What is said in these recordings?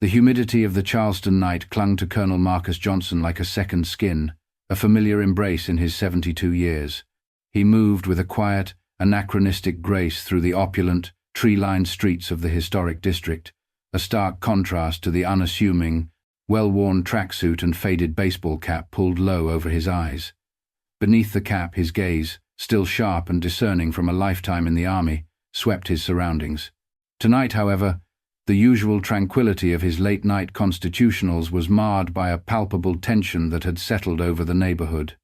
The humidity of the Charleston night clung to Colonel Marcus Johnson like a second skin, a familiar embrace in his 72 years. He moved with a quiet, anachronistic grace through the opulent, tree-lined streets of the historic district, a stark contrast to the unassuming, well-worn tracksuit and faded baseball cap pulled low over his eyes. Beneath the cap, his gaze, still sharp and discerning from a lifetime in the army, swept his surroundings. Tonight, however, the usual tranquility of his late-night constitutionals was marred by a palpable tension that had settled over the neighborhood.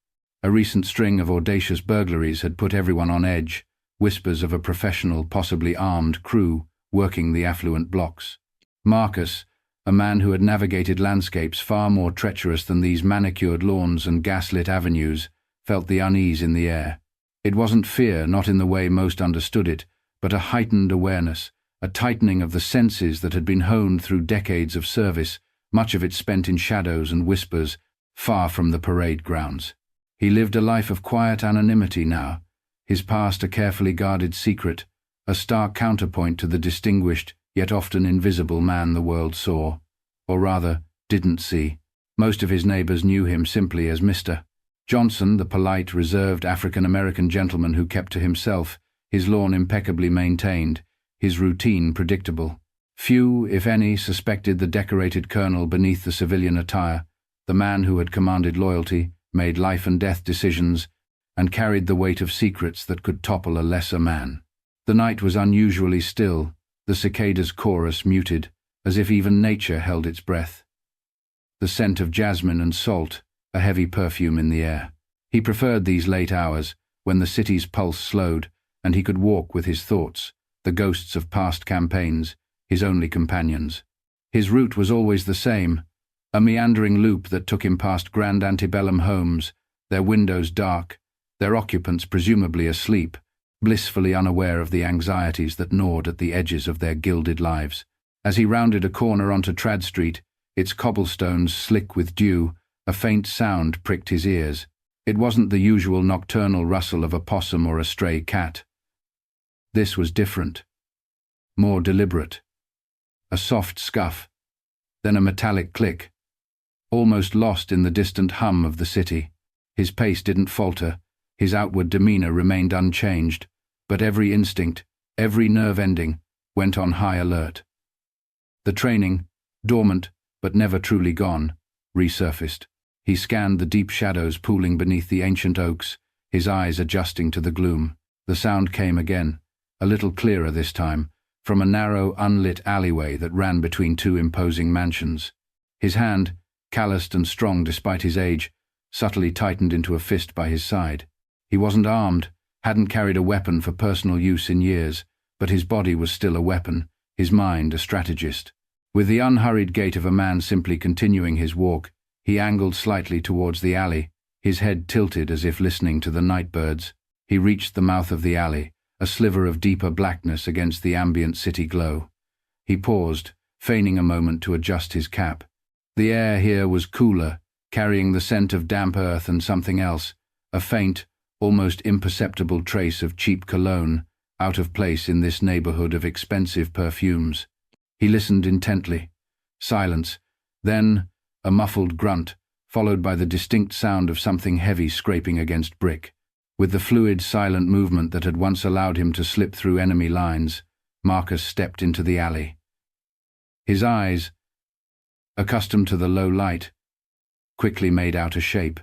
A recent string of audacious burglaries had put everyone on edge, whispers of a professional, possibly armed, crew working the affluent blocks. Marcus, a man who had navigated landscapes far more treacherous than these manicured lawns and gaslit avenues, felt the unease in the air. It wasn't fear, not in the way most understood it, but a heightened awareness, a tightening of the senses that had been honed through decades of service, much of it spent in shadows and whispers, far from the parade grounds. He lived a life of quiet anonymity now, his past a carefully guarded secret, a stark counterpoint to the distinguished, yet often invisible man the world saw, or rather, didn't see. Most of his neighbors knew him simply as Mr. Johnson, the polite, reserved African-American gentleman who kept to himself, his lawn impeccably maintained, his routine predictable. Few, if any, suspected the decorated colonel beneath the civilian attire, the man who had commanded loyalty, made life-and-death decisions, and carried the weight of secrets that could topple a lesser man. The night was unusually still, the cicadas' chorus muted, as if even nature held its breath. The scent of jasmine and salt, a heavy perfume in the air. He preferred these late hours, when the city's pulse slowed, and he could walk with his thoughts, the ghosts of past campaigns, his only companions. His route was always the same, a meandering loop that took him past grand antebellum homes, their windows dark, their occupants presumably asleep, blissfully unaware of the anxieties that gnawed at the edges of their gilded lives. As he rounded a corner onto Trad Street, its cobblestones slick with dew, a faint sound pricked his ears. It wasn't the usual nocturnal rustle of a possum or a stray cat. This was different, more deliberate. A soft scuff, then a metallic click, almost lost in the distant hum of the city. His pace didn't falter, his outward demeanor remained unchanged, but every instinct, every nerve ending, went on high alert. The training, dormant but never truly gone, resurfaced. He scanned the deep shadows pooling beneath the ancient oaks, his eyes adjusting to the gloom. The sound came again, a little clearer this time, from a narrow, unlit alleyway that ran between two imposing mansions. His hand, calloused and strong despite his age, subtly tightened into a fist by his side. He wasn't armed, hadn't carried a weapon for personal use in years, but his body was still a weapon, his mind a strategist. With the unhurried gait of a man simply continuing his walk, he angled slightly towards the alley, his head tilted as if listening to the night birds. He reached the mouth of the alley, a sliver of deeper blackness against the ambient city glow. He paused, feigning a moment to adjust his cap. The air here was cooler, carrying the scent of damp earth and something else, a faint, almost imperceptible trace of cheap cologne, out of place in this neighborhood of expensive perfumes. He listened intently. Silence, then a muffled grunt, followed by the distinct sound of something heavy scraping against brick. With the fluid, silent movement that had once allowed him to slip through enemy lines, Marcus stepped into the alley. His eyes, accustomed to the low light, quickly made out a shape.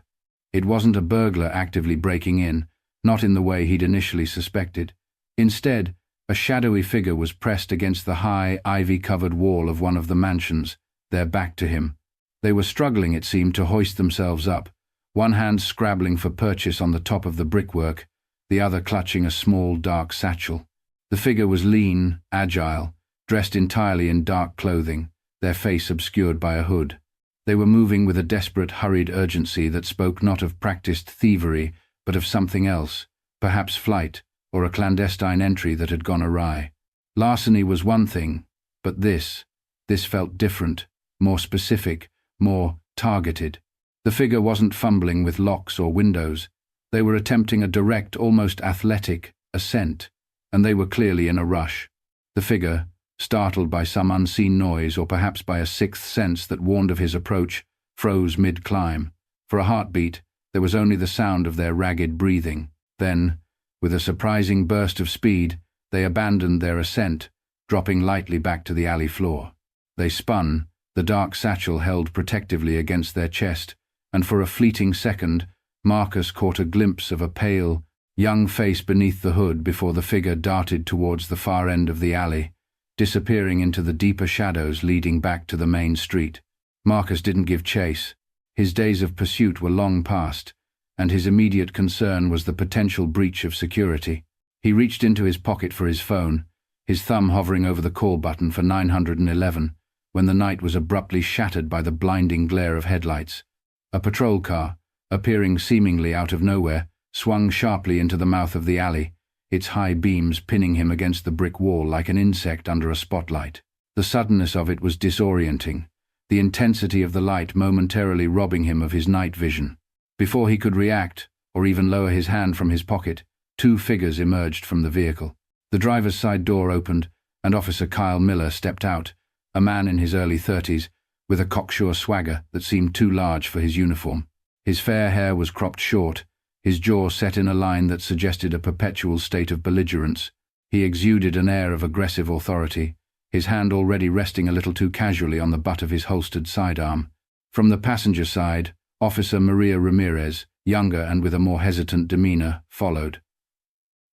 It wasn't a burglar actively breaking in, not in the way he'd initially suspected. Instead, a shadowy figure was pressed against the high, ivy-covered wall of one of the mansions, their back to him. They were struggling, it seemed, to hoist themselves up, one hand scrabbling for purchase on the top of the brickwork, the other clutching a small, dark satchel. The figure was lean, agile, dressed entirely in dark clothing, their face obscured by a hood. They were moving with a desperate, hurried urgency that spoke not of practiced thievery, but of something else, perhaps flight, or a clandestine entry that had gone awry. Larceny was one thing, but this felt different, more specific, more targeted. The figure wasn't fumbling with locks or windows. They were attempting a direct, almost athletic, ascent, and they were clearly in a rush. The figure, startled by some unseen noise or perhaps by a sixth sense that warned of his approach, froze mid-climb. For a heartbeat, there was only the sound of their ragged breathing. Then, with a surprising burst of speed, they abandoned their ascent, dropping lightly back to the alley floor. They spun, the dark satchel held protectively against their chest, and for a fleeting second, Marcus caught a glimpse of a pale, young face beneath the hood before the figure darted towards the far end of the alley, disappearing into the deeper shadows leading back to the main street. Marcus didn't give chase. His days of pursuit were long past, and his immediate concern was the potential breach of security. He reached into his pocket for his phone, his thumb hovering over the call button for 911, when the night was abruptly shattered by the blinding glare of headlights. A patrol car, appearing seemingly out of nowhere, swung sharply into the mouth of the alley, its high beams pinning him against the brick wall like an insect under a spotlight. The suddenness of it was disorienting, the intensity of the light momentarily robbing him of his night vision. Before he could react, or even lower his hand from his pocket, two figures emerged from the vehicle. The driver's side door opened, and Officer Kyle Miller stepped out, a man in his early 30s, with a cocksure swagger that seemed too large for his uniform. His fair hair was cropped short, his jaw set in a line that suggested a perpetual state of belligerence. He exuded an air of aggressive authority, his hand already resting a little too casually on the butt of his holstered sidearm. From the passenger side, Officer Maria Ramirez, younger and with a more hesitant demeanor, followed.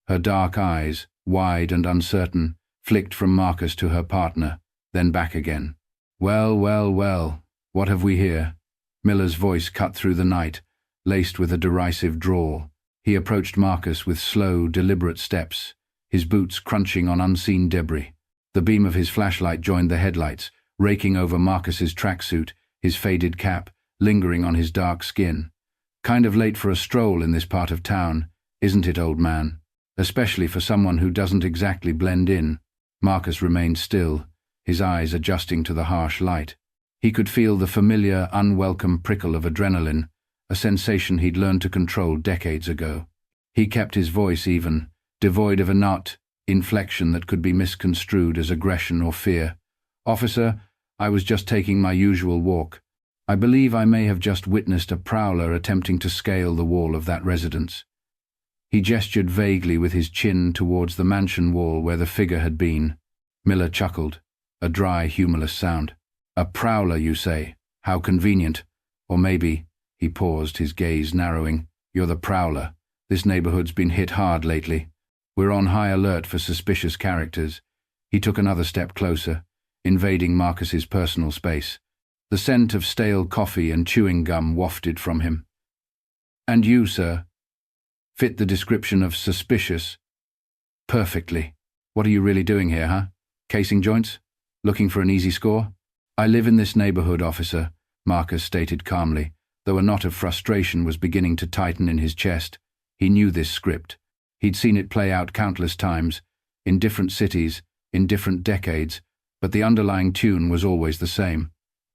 Her dark eyes, wide and uncertain, flicked from Marcus to her partner, then back again. "Well, well, well, what have we here?" Miller's voice cut through the night, laced with a derisive drawl. He approached Marcus with slow, deliberate steps, his boots crunching on unseen debris. The beam of his flashlight joined the headlights, raking over Marcus's tracksuit, his faded cap, lingering on his dark skin. "Kind of late for a stroll in this part of town, isn't it, old man? Especially for someone who doesn't exactly blend in." Marcus remained still, his eyes adjusting to the harsh light. He could feel the familiar, unwelcome prickle of adrenaline, a sensation he'd learned to control decades ago. He kept his voice even, devoid of a inflection that could be misconstrued as aggression or fear. "Officer, I was just taking my usual walk. I believe I may have just witnessed a prowler attempting to scale the wall of that residence." He gestured vaguely with his chin towards the mansion wall where the figure had been. Miller chuckled, a dry, humorless sound. "A prowler, you say? How convenient. Or maybe," he paused, his gaze narrowing, "you're the prowler. This neighborhood's been hit hard lately. We're on high alert for suspicious characters." He took another step closer, invading Marcus's personal space. The scent of stale coffee and chewing gum wafted from him. "And you, sir? Fit the description of suspicious?" "Perfectly. What are you really doing here, huh? Casing joints? Looking for an easy score?" "I live in this neighborhood, officer," Marcus stated calmly, though a knot of frustration was beginning to tighten in his chest. He knew this script. He'd seen it play out countless times, in different cities, in different decades, but the underlying tune was always the same.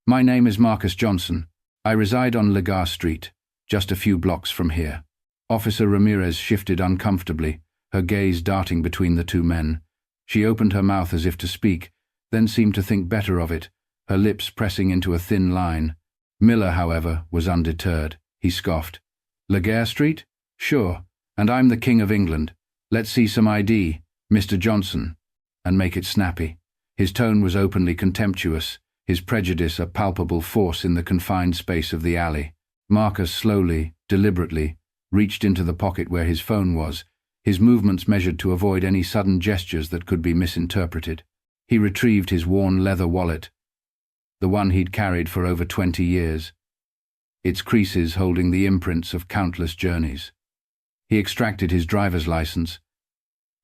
"My name is Marcus Johnson. I reside on Lagar Street, just a few blocks from here." Officer Ramirez shifted uncomfortably, her gaze darting between the two men. She opened her mouth as if to speak, then seemed to think better of it, her lips pressing into a thin line. Miller, however, was undeterred. He scoffed. "Lagar Street? Sure, and I'm the King of England. Let's see some ID, Mr. Johnson." And make it snappy. His tone was openly contemptuous, his prejudice a palpable force in the confined space of the alley. Marcus slowly, deliberately, reached into the pocket where his phone was, his movements measured to avoid any sudden gestures that could be misinterpreted. He retrieved his worn leather wallet, the one he'd carried for over 20 years, its creases holding the imprints of countless journeys. He extracted his driver's license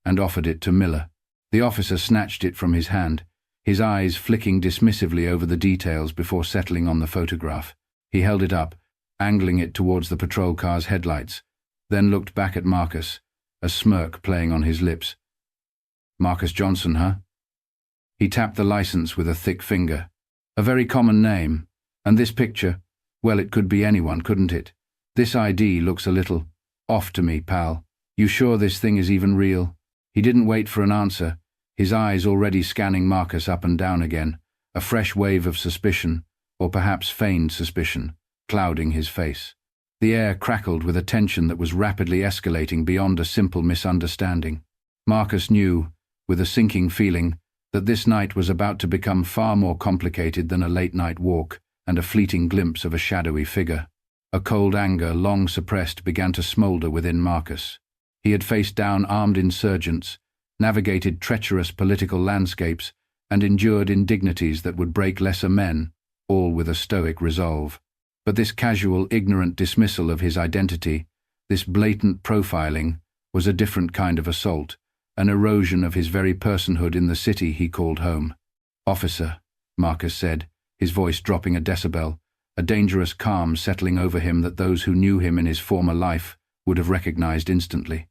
and offered it to Miller. The officer snatched it from his hand, his eyes flicking dismissively over the details before settling on the photograph. He held it up, angling it towards the patrol car's headlights, then looked back at Marcus, a smirk playing on his lips. "Marcus Johnson, huh?" He tapped the license with a thick finger. "A very common name. And this picture, well, it could be anyone, couldn't it? This ID looks a little off to me, pal. You sure this thing is even real?" He didn't wait for an answer. his eyes already scanning Marcus up and down again, a fresh wave of suspicion, or perhaps feigned suspicion, clouding his face. The air crackled with a tension that was rapidly escalating beyond a simple misunderstanding. Marcus knew, with a sinking feeling, that this night was about to become far more complicated than a late-night walk and a fleeting glimpse of a shadowy figure. A cold anger, long suppressed, began to smolder within Marcus. He had faced down armed insurgents, navigated treacherous political landscapes, and endured indignities that would break lesser men, all with a stoic resolve. But this casual, ignorant dismissal of his identity, this blatant profiling, was a different kind of assault, an erosion of his very personhood in the city he called home. "Officer," Marcus said, his voice dropping a decibel, a dangerous calm settling over him that those who knew him in his former life would have recognized instantly.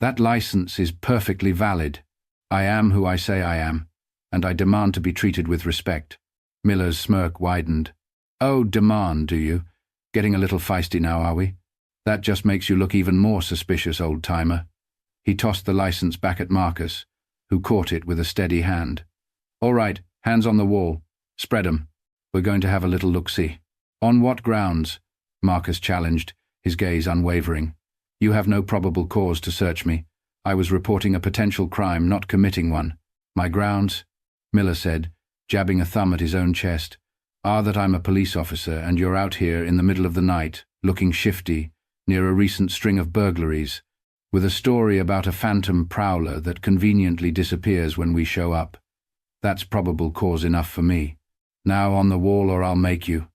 "That license is perfectly valid. I am who I say I am, and I demand to be treated with respect." Miller's smirk widened. "Oh, demand, do you? Getting a little feisty now, are we? That just makes you look even more suspicious, old-timer." He tossed the license back at Marcus, who caught it with a steady hand. "All right, hands on the wall. Spread 'em. We're going to have a little look-see." "On what grounds?" Marcus challenged, his gaze unwavering. "You have no probable cause to search me. I was reporting a potential crime, not committing one." "My grounds," Miller said, jabbing a thumb at his own chest, "are that I'm a police officer and you're out here in the middle of the night, looking shifty, near a recent string of burglaries, with a story about a phantom prowler that conveniently disappears when we show up. That's probable cause enough for me. Now on the wall or I'll make you."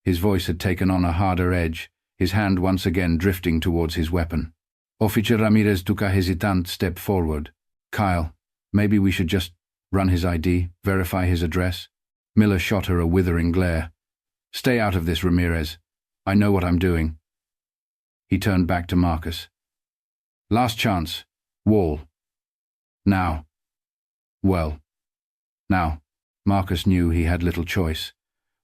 His voice had taken on a harder edge, his hand once again drifting towards his weapon. Officer Ramirez took a hesitant step forward. "Kyle, maybe we should just run his ID, verify his address." Miller shot her a withering glare. "Stay out of this, Ramirez. I know what I'm doing." He turned back to Marcus. "Last chance. Wall. Now." "Well, now." Marcus knew he had little choice.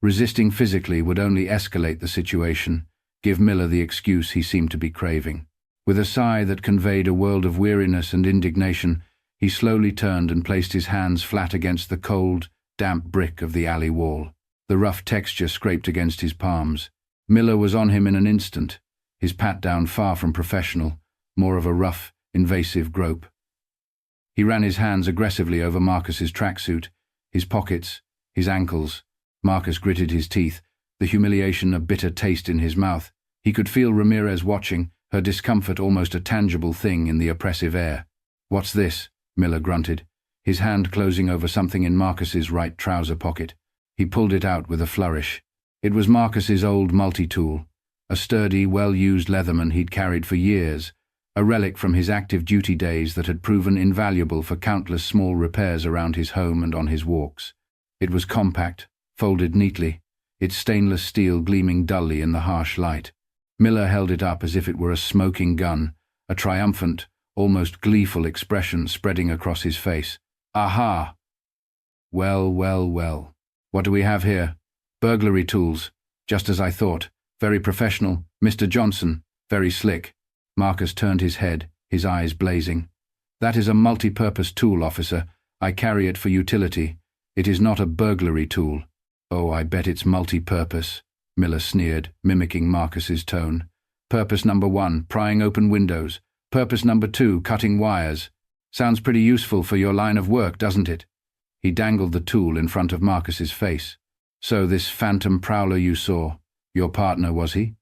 Resisting physically would only escalate the situation, give Miller the excuse he seemed to be craving. With a sigh that conveyed a world of weariness and indignation, he slowly turned and placed his hands flat against the cold, damp brick of the alley wall. The rough texture scraped against his palms. Miller was on him in an instant, his pat-down far from professional, more of a rough, invasive grope. He ran his hands aggressively over Marcus's tracksuit, his pockets, his ankles. Marcus gritted his teeth, the humiliation a bitter taste in his mouth. He could feel Ramirez watching, her discomfort almost a tangible thing in the oppressive air. "What's this?" Miller grunted, his hand closing over something in Marcus's right trouser pocket. He pulled it out with a flourish. It was Marcus's old multi-tool, a sturdy, well-used Leatherman he'd carried for years, a relic from his active duty days that had proven invaluable for countless small repairs around his home and on his walks. It was compact, folded neatly, its stainless steel gleaming dully in the harsh light. Miller held it up as if it were a smoking gun, a triumphant, almost gleeful expression spreading across his face. "Aha! Well, well, well. What do we have here? Burglary tools. Just as I thought. Very professional. Mr. Johnson. Very slick." Marcus turned his head, his eyes blazing. "That is a multi-purpose tool, officer. I carry it for utility. It is not a burglary tool." "Oh, I bet it's multi-purpose," Miller sneered, mimicking Marcus's tone. "Purpose number 1, prying open windows. Purpose number 2, cutting wires. Sounds pretty useful for your line of work, doesn't it?" He dangled the tool in front of Marcus's face. "So this phantom prowler you saw, your partner, was he?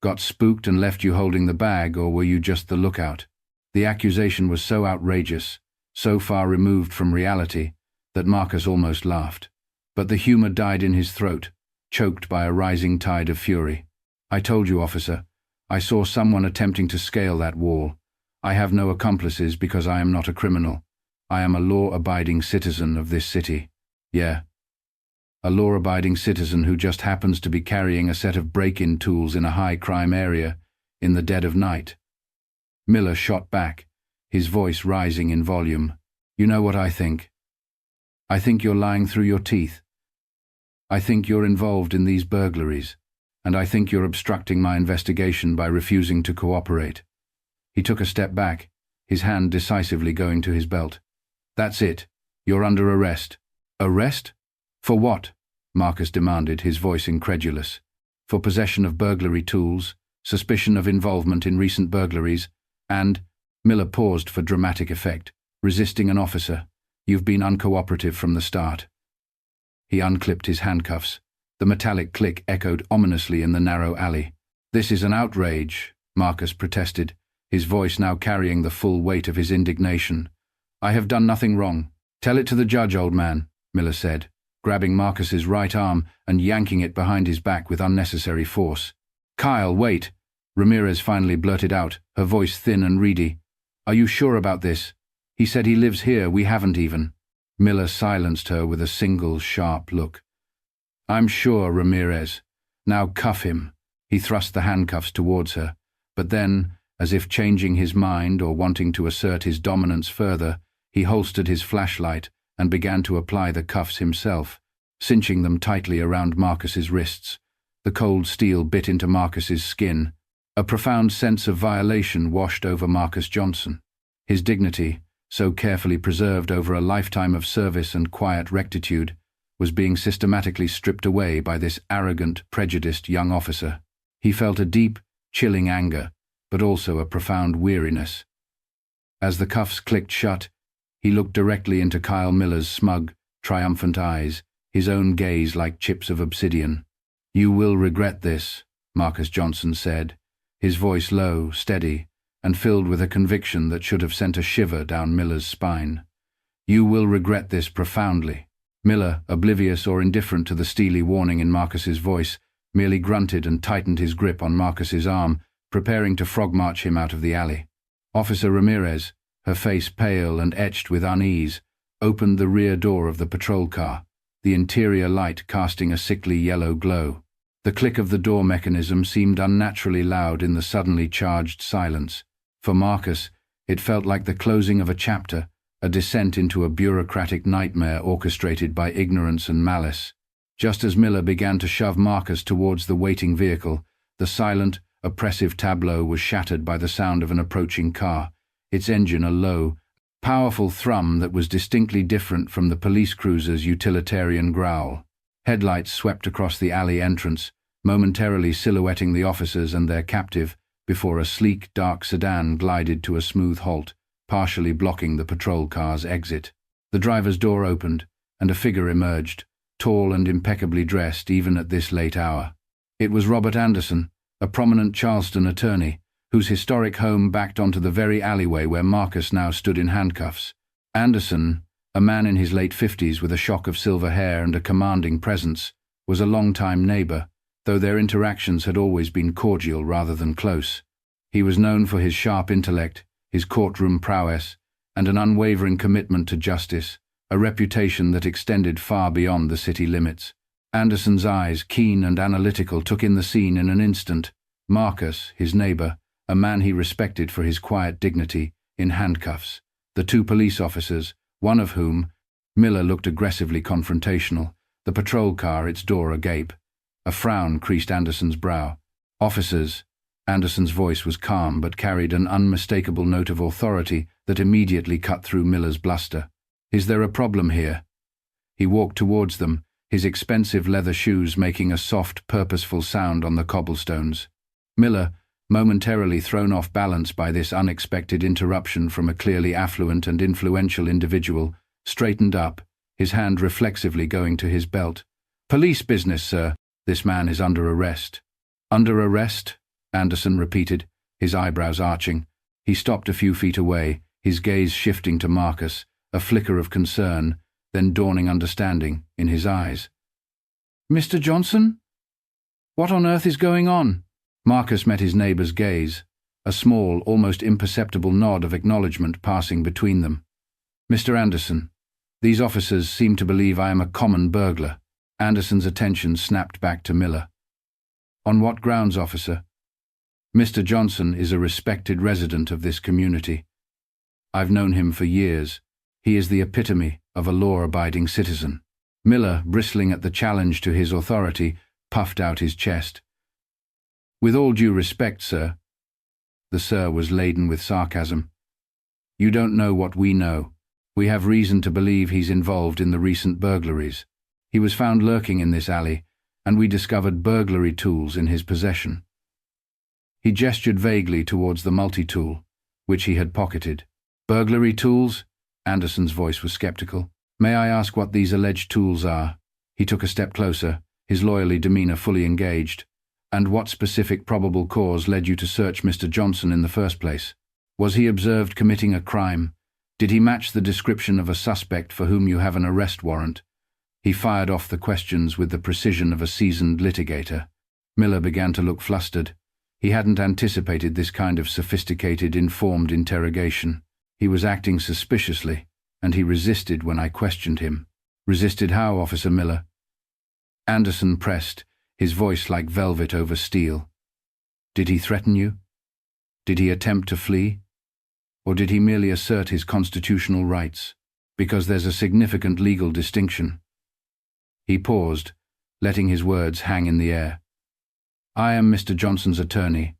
Got spooked and left you holding the bag, or were you just the lookout?" The accusation was so outrageous, so far removed from reality, that Marcus almost laughed. But the humor died in his throat, choked by a rising tide of fury. "I told you, officer. I saw someone attempting to scale that wall. I have no accomplices because I am not a criminal. I am a law-abiding citizen of this city. Yeah. A law-abiding citizen who just happens to be carrying a set of break-in tools in a high-crime area in the dead of night." Miller shot back, his voice rising in volume. "You know what I think? I think you're lying through your teeth. I think you're involved in these burglaries, and I think you're obstructing my investigation by refusing to cooperate." He took a step back, his hand decisively going to his belt. That's it. You're under arrest." "Arrest? For what?" Marcus demanded, his voice incredulous. "For possession of burglary tools, suspicion of involvement in recent burglaries, and—" Miller paused for dramatic effect. "Resisting an officer. You've been uncooperative from the start." He unclipped his handcuffs. The metallic click echoed ominously in the narrow alley. "This is an outrage," Marcus protested, his voice now carrying the full weight of his indignation. "I have done nothing wrong." "Tell it to the judge, old man," Miller said, grabbing Marcus's right arm and yanking it behind his back with unnecessary force. "Kyle, wait," Ramirez finally blurted out, her voice thin and reedy. "Are you sure about this? He said he lives here, we haven't even." Miller silenced her with a single sharp look. "I'm sure, Ramirez. Now cuff him." He thrust the handcuffs towards her, but then, as if changing his mind or wanting to assert his dominance further, he holstered his flashlight and began to apply the cuffs himself, cinching them tightly around Marcus's wrists. The cold steel bit into Marcus's skin. A profound sense of violation washed over Marcus Johnson. His dignity, so carefully preserved over a lifetime of service and quiet rectitude, was being systematically stripped away by this arrogant, prejudiced young officer. He felt a deep, chilling anger, but also a profound weariness. As the cuffs clicked shut, he looked directly into Kyle Miller's smug, triumphant eyes, his own gaze like chips of obsidian. "You will regret this," Marcus Johnson said, his voice low, steady, and filled with a conviction that should have sent a shiver down Miller's spine. "You will regret this profoundly." Miller, oblivious or indifferent to the steely warning in Marcus's voice, merely grunted and tightened his grip on Marcus's arm, preparing to frog-march him out of the alley. Officer Ramirez, her face pale and etched with unease, opened the rear door of the patrol car, the interior light casting a sickly yellow glow. The click of the door mechanism seemed unnaturally loud in the suddenly charged silence. For Marcus, it felt like the closing of a chapter, a descent into a bureaucratic nightmare orchestrated by ignorance and malice. Just as Miller began to shove Marcus towards the waiting vehicle, the silent, oppressive tableau was shattered by the sound of an approaching car, its engine a low, powerful thrum that was distinctly different from the police cruiser's utilitarian growl. Headlights swept across the alley entrance, momentarily silhouetting the officers and their captive, before a sleek, dark sedan glided to a smooth halt, partially blocking the patrol car's exit. The driver's door opened, and a figure emerged, tall and impeccably dressed even at this late hour. It was Robert Anderson, a prominent Charleston attorney, whose historic home backed onto the very alleyway where Marcus now stood in handcuffs. Anderson, a man in his late 50s with a shock of silver hair and a commanding presence, was a long-time neighbor, though their interactions had always been cordial rather than close. He was known for his sharp intellect, his courtroom prowess, and an unwavering commitment to justice, a reputation that extended far beyond the city limits. Anderson's eyes, keen and analytical, took in the scene in an instant. Marcus, his neighbor, a man he respected for his quiet dignity, in handcuffs. The two police officers, one of whom, Miller looked aggressively confrontational, the patrol car, its door agape. A frown creased Anderson's brow. "Officers," Anderson's voice was calm but carried an unmistakable note of authority that immediately cut through Miller's bluster. "Is there a problem here?" He walked towards them, his expensive leather shoes making a soft, purposeful sound on the cobblestones. Miller, momentarily thrown off balance by this unexpected interruption from a clearly affluent and influential individual, straightened up, his hand reflexively going to his belt. "Police business, sir. This man is under arrest." "Under arrest?" Anderson repeated, his eyebrows arching. He stopped a few feet away, his gaze shifting to Marcus, a flicker of concern, then dawning understanding, in his eyes. "Mr. Johnson? What on earth is going on?" Marcus met his neighbor's gaze, a small, almost imperceptible nod of acknowledgement passing between them. "Mr. Anderson, these officers seem to believe I am a common burglar." Anderson's attention snapped back to Miller. "On what grounds, officer?" "Mr. Johnson is a respected resident of this community. I've known him for years. He is the epitome of a law-abiding citizen." Miller, bristling at the challenge to his authority, puffed out his chest. "With all due respect, sir." The "sir" was laden with sarcasm. "You don't know what we know. We have reason to believe he's involved in the recent burglaries. He was found lurking in this alley, and we discovered burglary tools in his possession." He gestured vaguely towards the multi-tool, which he had pocketed. "Burglary tools?" Anderson's voice was skeptical. "May I ask what these alleged tools are?" He took a step closer, his lawyerly demeanor fully engaged. "And what specific probable cause led you to search Mr. Johnson in the first place? Was he observed committing a crime? Did he match the description of a suspect for whom you have an arrest warrant?" He fired off the questions with the precision of a seasoned litigator. Miller began to look flustered. He hadn't anticipated this kind of sophisticated, informed interrogation. He was acting suspiciously, and he resisted when I questioned him. "Resisted how, Officer Miller?" Anderson pressed, his voice like velvet over steel. "Did he threaten you? Did he attempt to flee? Or did he merely assert his constitutional rights? Because there's a significant legal distinction." He paused, letting his words hang in the air. "I am Mr. Johnson's attorney,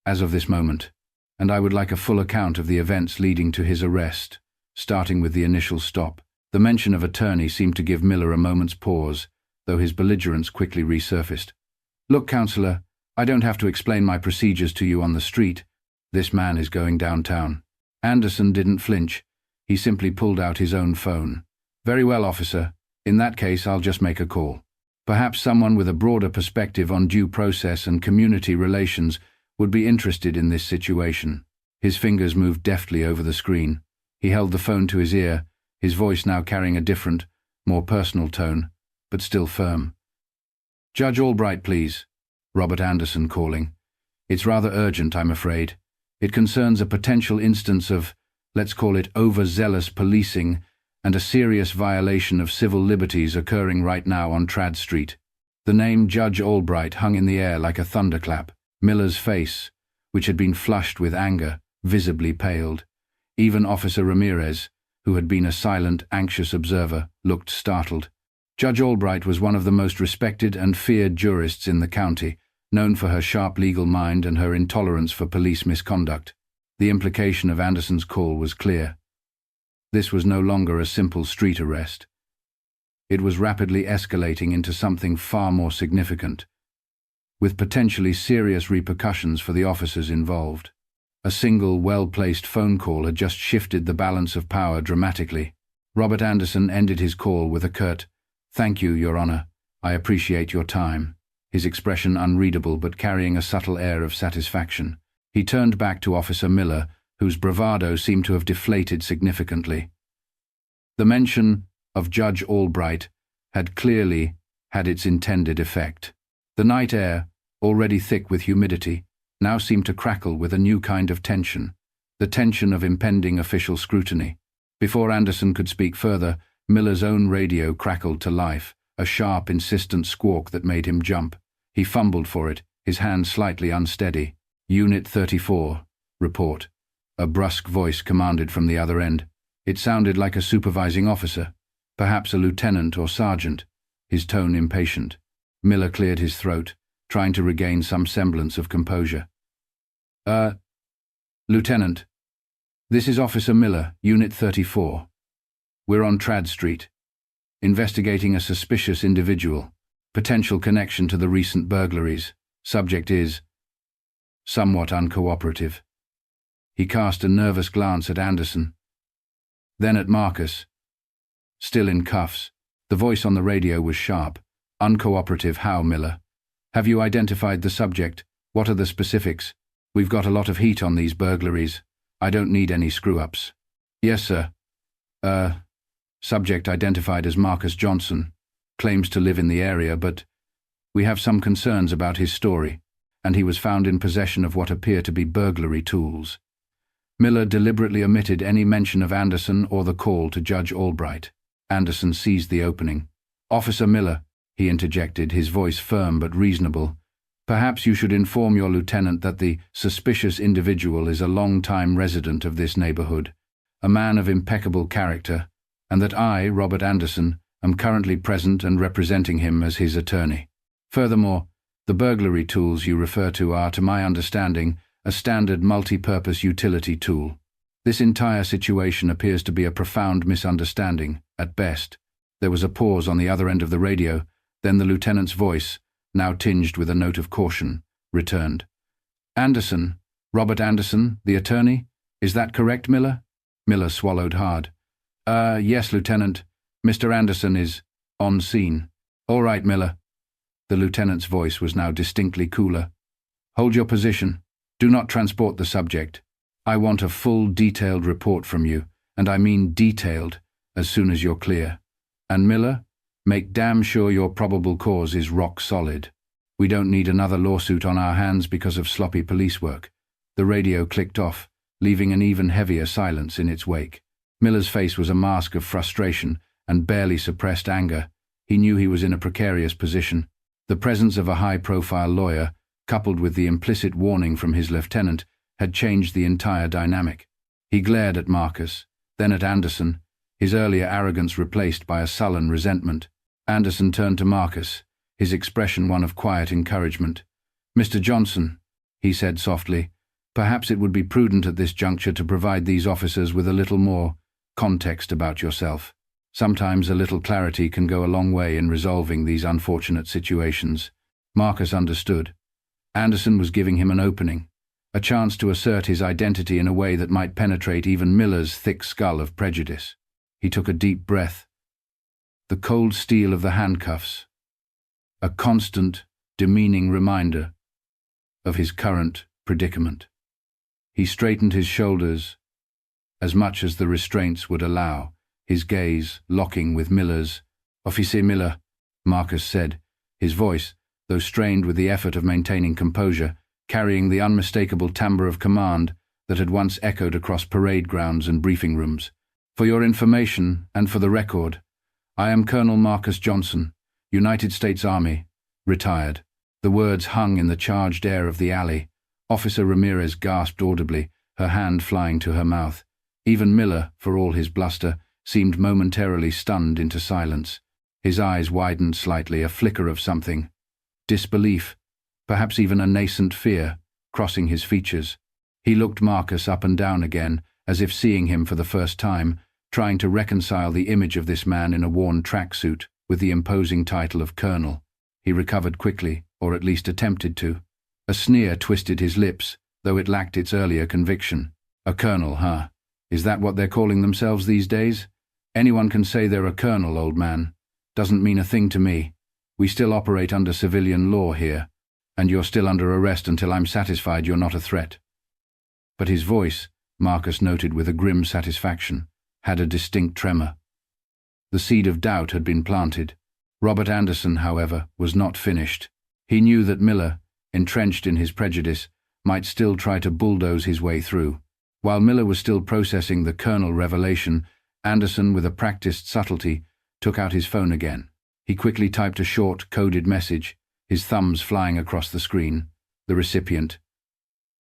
as of this moment, and I would like a full account of the events leading to his arrest, starting with the initial stop." The mention of attorney seemed to give Miller a moment's pause, though his belligerence quickly resurfaced. "Look, Counselor, I don't have to explain my procedures to you on the street. This man is going downtown." Anderson didn't flinch. He simply pulled out his own phone. "Very well, officer. In that case, I'll just make a call. Perhaps someone with a broader perspective on due process and community relations would be interested in this situation." His fingers moved deftly over the screen. He held the phone to his ear, his voice now carrying a different, more personal tone, but still firm. "Judge Albright, please." Robert Anderson calling. "It's rather urgent, I'm afraid. It concerns a potential instance of, let's call it overzealous policing, and a serious violation of civil liberties occurring right now on Trad Street." The name Judge Albright hung in the air like a thunderclap. Miller's face, which had been flushed with anger, visibly paled. Even Officer Ramirez, who had been a silent, anxious observer, looked startled. Judge Albright was one of the most respected and feared jurists in the county, known for her sharp legal mind and her intolerance for police misconduct. The implication of Anderson's call was clear. This was no longer a simple street arrest. It was rapidly escalating into something far more significant, with potentially serious repercussions for the officers involved. A single, well-placed phone call had just shifted the balance of power dramatically. Robert Anderson ended his call with a curt, "Thank you, Your Honor. I appreciate your time," his expression unreadable but carrying a subtle air of satisfaction. He turned back to Officer Miller, whose bravado seemed to have deflated significantly. The mention of Judge Albright had clearly had its intended effect. The night air, already thick with humidity, now seemed to crackle with a new kind of tension, the tension of impending official scrutiny. Before Anderson could speak further, Miller's own radio crackled to life, a sharp, insistent squawk that made him jump. He fumbled for it, his hand slightly unsteady. "Unit 34, report." A brusque voice commanded from the other end. It sounded like a supervising officer, perhaps a lieutenant or sergeant, his tone impatient. Miller cleared his throat, trying to regain some semblance of composure. Lieutenant, this is Officer Miller, Unit 34. We're on Trad Street, investigating a suspicious individual, potential connection to the recent burglaries. Subject is somewhat uncooperative." He cast a nervous glance at Anderson, then at Marcus, still in cuffs. The voice on the radio was sharp. "Uncooperative how, Miller? Have you identified the subject? What are the specifics? We've got a lot of heat on these burglaries. I don't need any screw-ups." "Yes, sir. Subject identified as Marcus Johnson. Claims to live in the area, but we have some concerns about his story, and he was found in possession of what appear to be burglary tools." Miller deliberately omitted any mention of Anderson or the call to Judge Albright. Anderson seized the opening. "Officer Miller," he interjected, his voice firm but reasonable, "perhaps you should inform your lieutenant that the suspicious individual is a long-time resident of this neighborhood, a man of impeccable character, and that I, Robert Anderson, am currently present and representing him as his attorney. Furthermore, the burglary tools you refer to are, to my understanding, a standard multi-purpose utility tool." This entire situation appears to be a profound misunderstanding, at best. There was a pause on the other end of the radio, then the lieutenant's voice, now tinged with a note of caution, returned. Anderson, Robert Anderson, the attorney? Is that correct, Miller? Miller swallowed hard. Yes, Lieutenant. Mr. Anderson is on scene. All right, Miller. The lieutenant's voice was now distinctly cooler. Hold your position. Do not transport the subject. I want a full, detailed report from you, and I mean detailed, as soon as you're clear. And Miller, make damn sure your probable cause is rock solid. We don't need another lawsuit on our hands because of sloppy police work. The radio clicked off, leaving an even heavier silence in its wake. Miller's face was a mask of frustration and barely suppressed anger. He knew he was in a precarious position. The presence of a high-profile lawyer, coupled with the implicit warning from his lieutenant, had changed the entire dynamic. He glared at Marcus, then at Anderson, his earlier arrogance replaced by a sullen resentment. Anderson turned to Marcus, his expression one of quiet encouragement. Mr. Johnson, he said softly, perhaps it would be prudent at this juncture to provide these officers with a little more context about yourself. Sometimes a little clarity can go a long way in resolving these unfortunate situations. Marcus understood. Anderson was giving him an opening, a chance to assert his identity in a way that might penetrate even Miller's thick skull of prejudice. He took a deep breath. The cold steel of the handcuffs, a constant, demeaning reminder of his current predicament. He straightened his shoulders as much as the restraints would allow, his gaze locking with Miller's. Officer Miller, Marcus said, his voice, though strained with the effort of maintaining composure, carrying the unmistakable timbre of command that had once echoed across parade grounds and briefing rooms. For your information and for the record, I am Colonel Marcus Johnson, United States Army, retired. The words hung in the charged air of the alley. Officer Ramirez gasped audibly, her hand flying to her mouth. Even Miller, for all his bluster, seemed momentarily stunned into silence. His eyes widened slightly, a flicker of something. Disbelief, perhaps even a nascent fear, crossing his features. He looked Marcus up and down again, as if seeing him for the first time, trying to reconcile the image of this man in a worn tracksuit with the imposing title of Colonel. He recovered quickly, or at least attempted to. A sneer twisted his lips, though it lacked its earlier conviction. A colonel, huh? Is that what they're calling themselves these days? Anyone can say they're a colonel, old man. Doesn't mean a thing to me. We still operate under civilian law here, and you're still under arrest until I'm satisfied you're not a threat. But his voice, Marcus noted with a grim satisfaction, had a distinct tremor. The seed of doubt had been planted. Robert Anderson, however, was not finished. He knew that Miller, entrenched in his prejudice, might still try to bulldoze his way through. While Miller was still processing the Colonel revelation, Anderson, with a practiced subtlety, took out his phone again. He quickly typed a short, coded message, his thumbs flying across the screen. The recipient: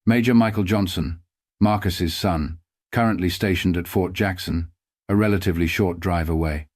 Major Michael Johnson, Marcus's son, currently stationed at Fort Jackson, a relatively short drive away.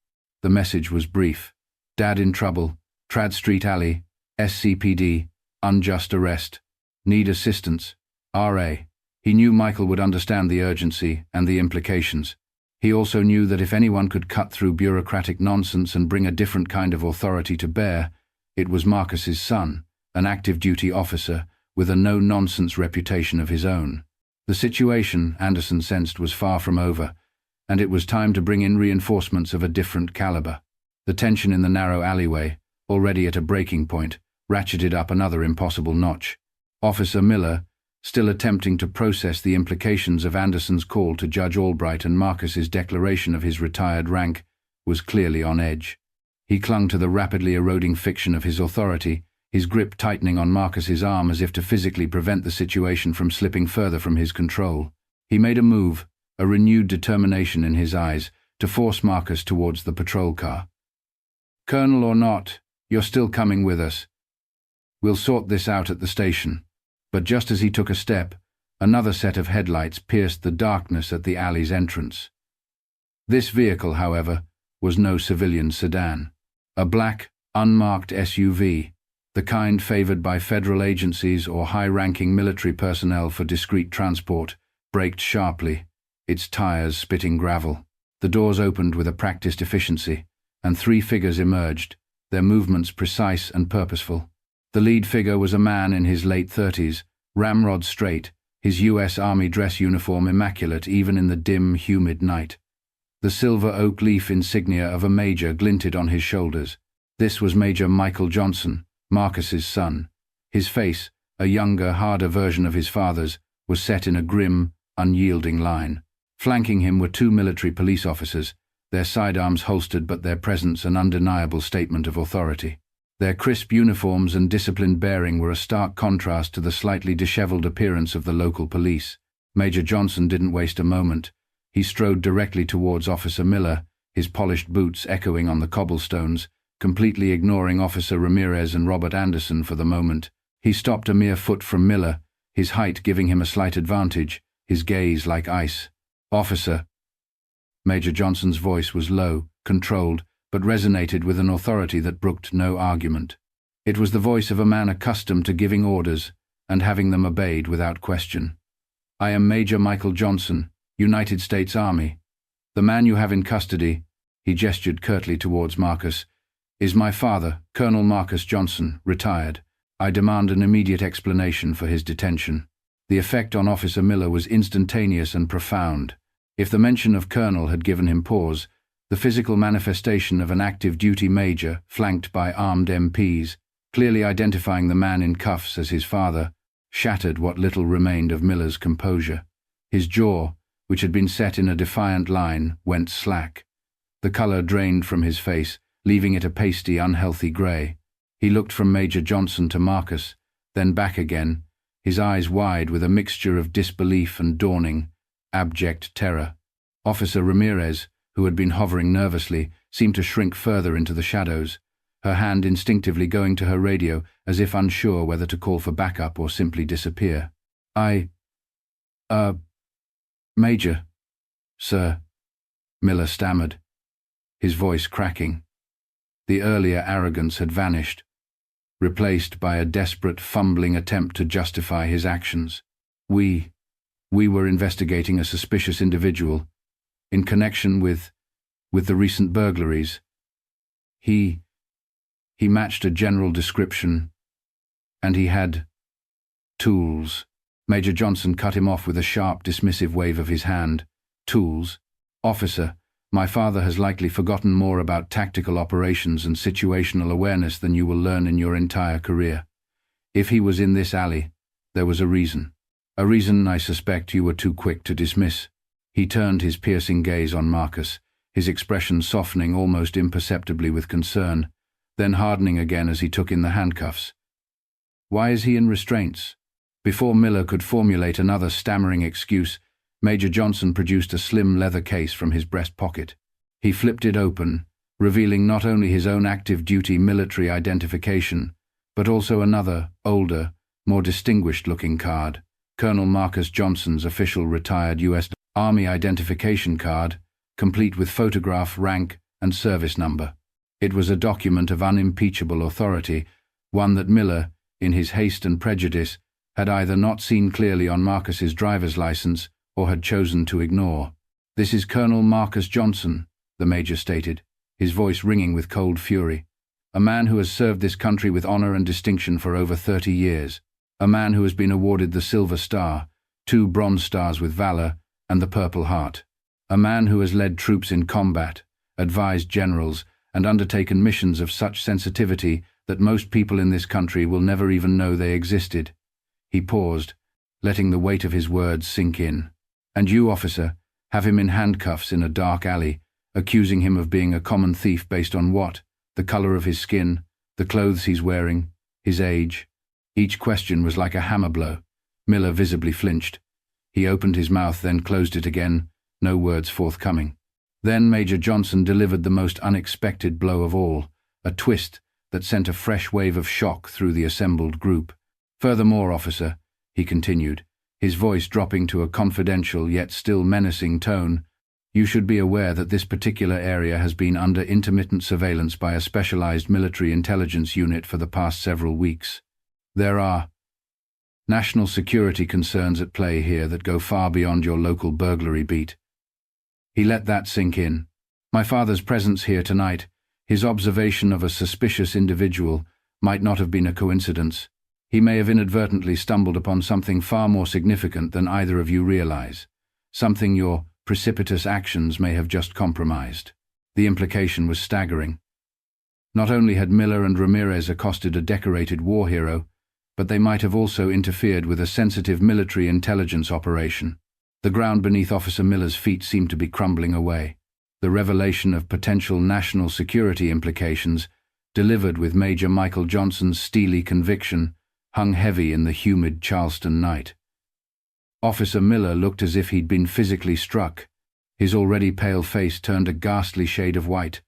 The message was brief. Dad in trouble, Trad Street Alley, SCPD, unjust arrest. Need assistance, RA. He knew Michael would understand the urgency and the implications. He also knew that if anyone could cut through bureaucratic nonsense and bring a different kind of authority to bear, it was Marcus's son, an active duty officer with a no-nonsense reputation of his own. The situation, Anderson sensed, was far from over, and it was time to bring in reinforcements of a different caliber. The tension in the narrow alleyway, already at a breaking point, ratcheted up another impossible notch. Officer Miller, still attempting to process the implications of Anderson's call to Judge Albright and Marcus's declaration of his retired rank, was clearly on edge. He clung to the rapidly eroding fiction of his authority, his grip tightening on Marcus's arm as if to physically prevent the situation from slipping further from his control. He made a move, a renewed determination in his eyes, to force Marcus towards the patrol car. Colonel or not, you're still coming with us. We'll sort this out at the station. But just as he took a step, another set of headlights pierced the darkness at the alley's entrance. This vehicle, however, was no civilian sedan. A black, unmarked SUV, the kind favored by federal agencies or high-ranking military personnel for discreet transport, braked sharply, its tires spitting gravel. The doors opened with a practiced efficiency, and 3 figures emerged, their movements precise and purposeful. The lead figure was a man in his late 30s, ramrod straight, his U.S. Army dress uniform immaculate even in the dim, humid night. The silver oak leaf insignia of a major glinted on his shoulders. This was Major Michael Johnson, Marcus's son. His face, a younger, harder version of his father's, was set in a grim, unyielding line. Flanking him were 2 military police officers, their sidearms holstered but their presence an undeniable statement of authority. Their crisp uniforms and disciplined bearing were a stark contrast to the slightly disheveled appearance of the local police. Major Johnson didn't waste a moment. He strode directly towards Officer Miller, his polished boots echoing on the cobblestones, completely ignoring Officer Ramirez and Robert Anderson for the moment. He stopped a mere foot from Miller, his height giving him a slight advantage, his gaze like ice. "Officer." Major Johnson's voice was low, controlled, but resonated with an authority that brooked no argument. It was the voice of a man accustomed to giving orders and having them obeyed without question. "I am Major Michael Johnson, United States Army. The man you have in custody," he gestured curtly towards Marcus, "is my father, Colonel Marcus Johnson, retired. I demand an immediate explanation for his detention." The effect on Officer Miller was instantaneous and profound. If the mention of Colonel had given him pause, the physical manifestation of an active duty major, flanked by armed MPs, clearly identifying the man in cuffs as his father, shattered what little remained of Miller's composure. His jaw, which had been set in a defiant line, went slack. The color drained from his face, leaving it a pasty, unhealthy grey. He looked from Major Johnson to Marcus, then back again, his eyes wide with a mixture of disbelief and dawning, abject terror. Officer Ramirez, who had been hovering nervously, seemed to shrink further into the shadows, her hand instinctively going to her radio as if unsure whether to call for backup or simply disappear. Major, sir," Miller stammered, his voice cracking. The earlier arrogance had vanished, replaced by a desperate, fumbling attempt to justify his actions. We were investigating a suspicious individual in connection with the recent burglaries. He matched a general description, and he had tools." Major Johnson cut him off with a sharp, dismissive wave of his hand. "Tools? Officer, my father has likely forgotten more about tactical operations and situational awareness than you will learn in your entire career. If he was in this alley, there was a reason. A reason I suspect you were too quick to dismiss." He turned his piercing gaze on Marcus, his expression softening almost imperceptibly with concern, then hardening again as he took in the handcuffs. "Why is he in restraints?" Before Miller could formulate another stammering excuse, Major Johnson produced a slim leather case from his breast pocket. He flipped it open, revealing not only his own active duty military identification, but also another, older, more distinguished-looking card, Colonel Marcus Johnson's official retired U.S. Army identification card, complete with photograph, rank, and service number. It was a document of unimpeachable authority, one that Miller, in his haste and prejudice, had either not seen clearly on Marcus's driver's license or had chosen to ignore. "This is Colonel Marcus Johnson," the major stated, his voice ringing with cold fury. "A man who has served this country with honor and distinction for over 30 years. A man who has been awarded the Silver Star, 2 Bronze Stars with Valor, and the Purple Heart. A man who has led troops in combat, advised generals, and undertaken missions of such sensitivity that most people in this country will never even know they existed." He paused, letting the weight of his words sink in. "And you, officer, have him in handcuffs in a dark alley, accusing him of being a common thief based on what? The color of his skin, the clothes he's wearing, his age?" Each question was like a hammer blow. Miller visibly flinched. He opened his mouth, then closed it again, no words forthcoming. Then Major Johnson delivered the most unexpected blow of all, a twist that sent a fresh wave of shock through the assembled group. "Furthermore, officer," he continued, his voice dropping to a confidential yet still menacing tone, "you should be aware that this particular area has been under intermittent surveillance by a specialized military intelligence unit for the past several weeks. There are National security concerns at play here that go far beyond your local burglary beat. He let that sink in. My father's presence here tonight, his observation of a suspicious individual, might not have been a coincidence. He may have inadvertently stumbled upon something far more significant than either of you realize. Something your precipitous actions may have just compromised. The implication was staggering. Not only had Miller and Ramirez accosted a decorated war hero, but they might have also interfered with a sensitive military intelligence operation. The ground beneath Officer Miller's feet seemed to be crumbling away. The revelation of potential national security implications, delivered with Major Michael Johnson's steely conviction, hung heavy in the humid Charleston night. Officer Miller looked as if he'd been physically struck. His already pale face turned a ghastly shade of white,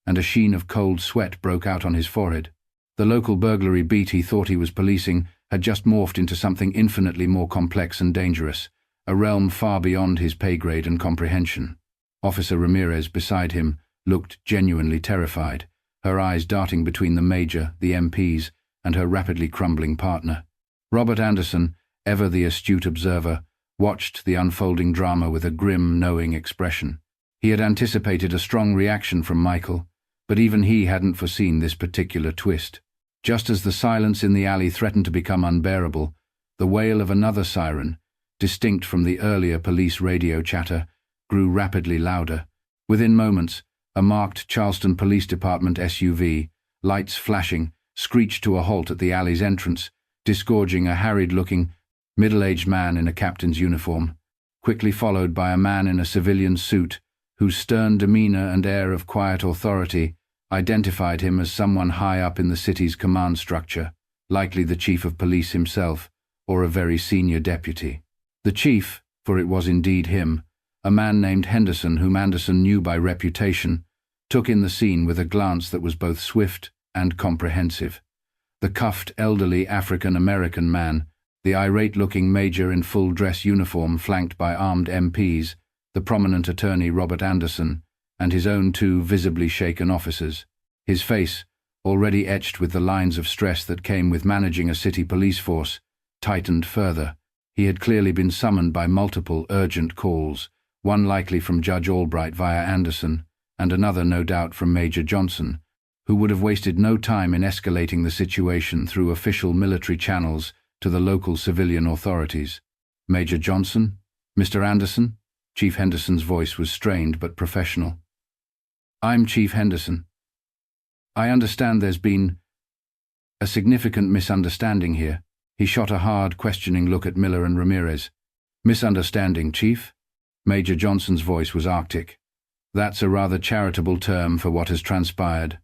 and a sheen of cold sweat broke out on his forehead. The local burglary beat he thought he was policing had just morphed into something infinitely more complex and dangerous, a realm far beyond his pay grade and comprehension. Officer Ramirez, beside him, looked genuinely terrified, her eyes darting between the Major, the MPs, and her rapidly crumbling partner. Robert Anderson, ever the astute observer, watched the unfolding drama with a grim, knowing expression. He had anticipated a strong reaction from Michael, but even he hadn't foreseen this particular twist. Just as the silence in the alley threatened to become unbearable, the wail of another siren, distinct from the earlier police radio chatter, grew rapidly louder. Within moments, a marked Charleston Police Department SUV, lights flashing, screeched to a halt at the alley's entrance, disgorging a harried-looking, middle-aged man in a captain's uniform, quickly followed by a man in a civilian suit, whose stern demeanor and air of quiet authority identified him as someone high up in the city's command structure, likely the chief of police himself, or a very senior deputy. The chief, for it was indeed him, a man named Henderson, whom Anderson knew by reputation, took in the scene with a glance that was both swift and comprehensive. The cuffed, elderly African-American man, the irate-looking major in full-dress uniform flanked by armed MPs, the prominent attorney Robert Anderson, and his own two visibly shaken officers. His face, already etched with the lines of stress that came with managing a city police force, tightened further. He had clearly been summoned by multiple urgent calls, one likely from Judge Albright via Anderson, and another no doubt from Major Johnson, who would have wasted no time in escalating the situation through official military channels to the local civilian authorities. Major Johnson? Mr. Anderson? Chief Henderson's voice was strained but professional. I'm Chief Henderson. I understand there's been a significant misunderstanding here. He shot a hard, questioning look at Miller and Ramirez. Misunderstanding, Chief? Major Johnson's voice was arctic. That's a rather charitable term for what has transpired.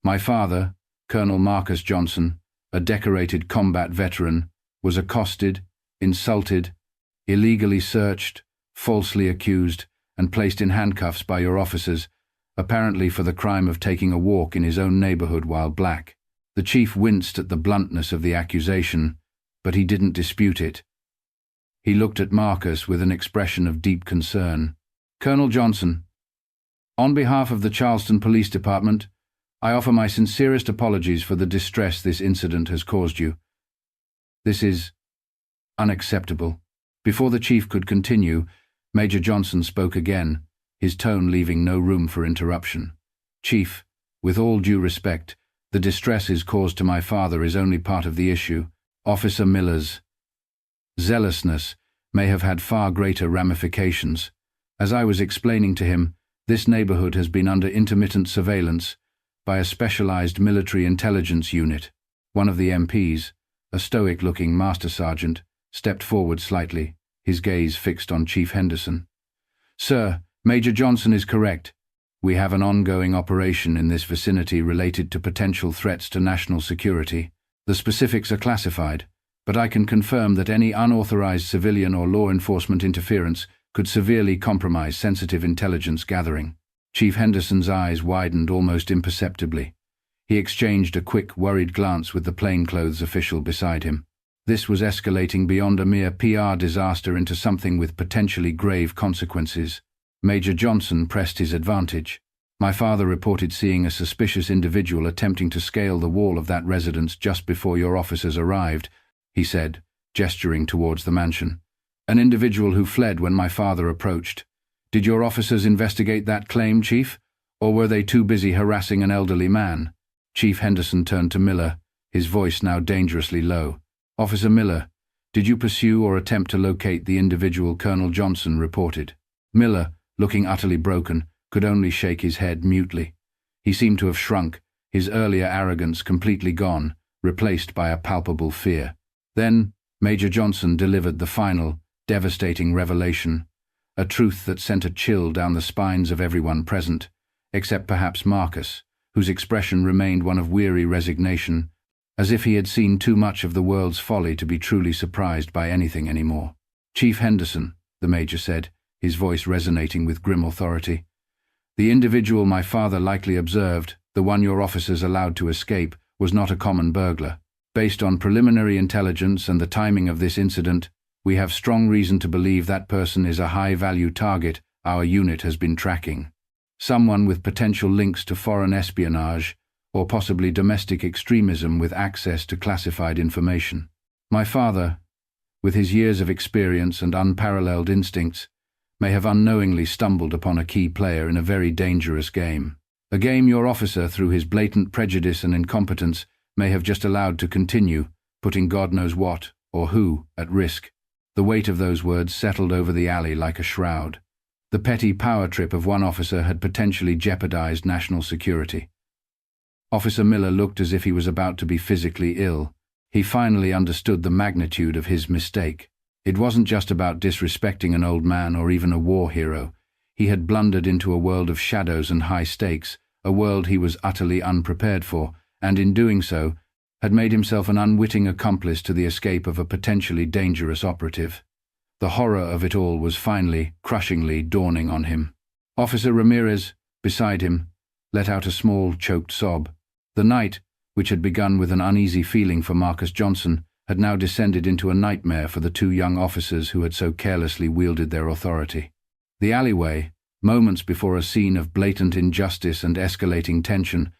My father, Colonel Marcus Johnson, a decorated combat veteran, was accosted, insulted, illegally searched, falsely accused, and placed in handcuffs by your officers, apparently for the crime of taking a walk in his own neighborhood while black. The chief winced at the bluntness of the accusation, but he didn't dispute it. He looked at Marcus with an expression of deep concern. Colonel Johnson, on behalf of the Charleston Police Department, I offer my sincerest apologies for the distress this incident has caused you. This is unacceptable. Before the chief could continue, Major Johnson spoke again, his tone leaving no room for interruption. Chief, with all due respect, the distress caused to my father is only part of the issue. Officer Miller's zealousness may have had far greater ramifications. As I was explaining to him, this neighborhood has been under intermittent surveillance by a specialized military intelligence unit. One of the MPs, a stoic-looking master sergeant, stepped forward slightly, his gaze fixed on Chief Henderson. Sir, Major Johnson is correct. We have an ongoing operation in this vicinity related to potential threats to national security. The specifics are classified, but I can confirm that any unauthorized civilian or law enforcement interference could severely compromise sensitive intelligence gathering. Chief Henderson's eyes widened almost imperceptibly. He exchanged a quick, worried glance with the plainclothes official beside him. This was escalating beyond a mere PR disaster into something with potentially grave consequences. Major Johnson pressed his advantage. My father reported seeing a suspicious individual attempting to scale the wall of that residence just before your officers arrived, he said, gesturing towards the mansion. "An individual who fled when my father approached. Did your officers investigate that claim, Chief? Or were they too busy harassing an elderly man?" Chief Henderson turned to Miller, his voice now dangerously low. "Officer Miller, did you pursue or attempt to locate the individual Colonel Johnson reported?" Miller, looking utterly broken, could only shake his head mutely. He seemed to have shrunk, his earlier arrogance completely gone, replaced by a palpable fear. Then Major Johnson delivered the final, devastating revelation, a truth that sent a chill down the spines of everyone present, except perhaps Marcus, whose expression remained one of weary resignation, as if he had seen too much of the world's folly to be truly surprised by anything anymore. "Chief Henderson," the Major said, his voice resonating with grim authority, "the individual my father likely observed, the one your officers allowed to escape, was not a common burglar. Based on preliminary intelligence and the timing of this incident, we have strong reason to believe that person is a high-value target our unit has been tracking. Someone with potential links to foreign espionage, or possibly domestic extremism with access to classified information. My father, with his years of experience and unparalleled instincts, may have unknowingly stumbled upon a key player in a very dangerous game. A game your officer, through his blatant prejudice and incompetence, may have just allowed to continue, putting God knows what, or who, at risk." The weight of those words settled over the alley like a shroud. The petty power trip of one officer had potentially jeopardized national security. Officer Miller looked as if he was about to be physically ill. He finally understood the magnitude of his mistake. It wasn't just about disrespecting an old man or even a war hero. He had blundered into a world of shadows and high stakes, a world he was utterly unprepared for, and in doing so, had made himself an unwitting accomplice to the escape of a potentially dangerous operative. The horror of it all was finally, crushingly dawning on him. Officer Ramirez, beside him, let out a small, choked sob. The night, which had begun with an uneasy feeling for Marcus Johnson, had now descended into a nightmare for the two young officers who had so carelessly wielded their authority. The alleyway, moments before a scene of blatant injustice and escalating tension,